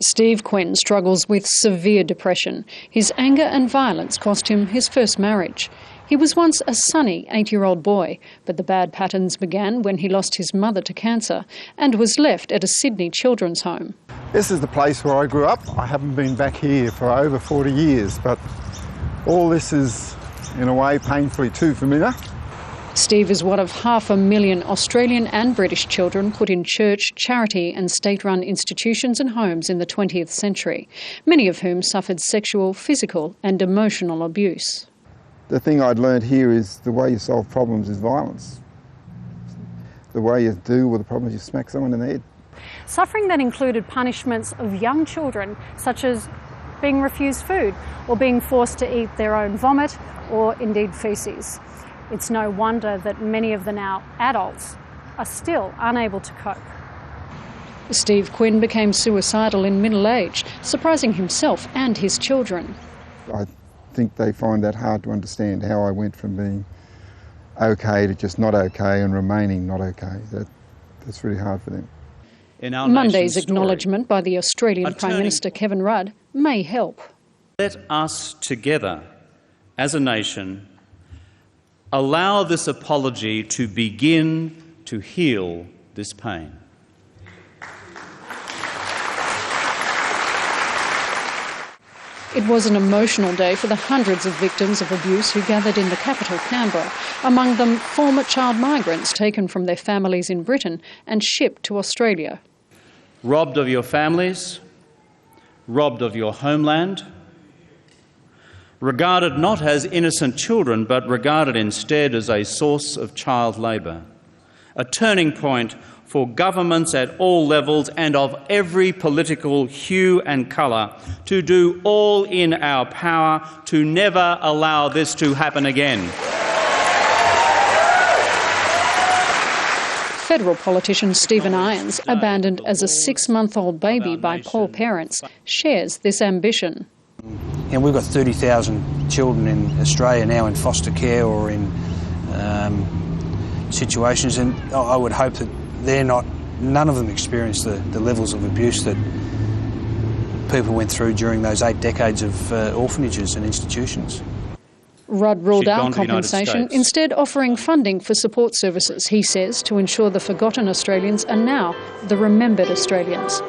Steve Quinn struggles with severe depression. His anger and violence cost him his first marriage. He was once a sunny 8-year-old boy, but the bad patterns began when he lost his mother to cancer and was left at a Sydney children's home. This is the place where I grew up. I haven't been back here for over 40 years, but all this is, in a way, painfully too familiar. Steve is one of 500,000 Australian and British children put in church, charity and state-run institutions and homes in the 20th century, many of whom suffered sexual, physical and emotional abuse. The thing I'd learned here is the way you solve problems is violence. The way you deal with the problem is you smack someone in the head. Suffering that included punishments of young children, such as being refused food or being forced to eat their own vomit or indeed faeces. It's no wonder that many of the now adults are still unable to cope. Steve Quinn became suicidal in middle age, surprising himself and his children. I think they find that hard to understand, how I went from being okay to just not okay and remaining not okay. That's really hard for them. Monday's acknowledgement by the Australian Prime Minister Kevin Rudd may help. Let us together, as a nation, allow this apology to begin to heal this pain. It was an emotional day for the hundreds of victims of abuse who gathered in the capital, Canberra, among them former child migrants taken from their families in Britain and shipped to Australia. Robbed of your families, robbed of your homeland, regarded not as innocent children but regarded instead as a source of child labour, a turning point for governments at all levels and of every political hue and colour to do all in our power to never allow this to happen again. Federal politician Stephen Irons, abandoned as a 6-month-old baby by poor parents, shares this ambition. And we've got 30,000 children in Australia now in foster care or in situations, and I would hope that none of them experience the levels of abuse that people went through during those 8 decades of orphanages and institutions. Rudd ruled out compensation, instead offering funding for support services, he says, to ensure the forgotten Australians are now the remembered Australians.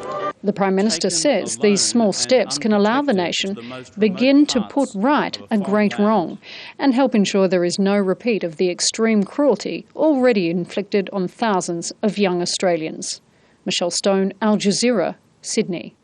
The Prime Minister says these small steps can allow the nation begin to put right a great wrong and help ensure there is no repeat of the extreme cruelty already inflicted on thousands of young Australians. Michelle Stone, Al Jazeera, Sydney.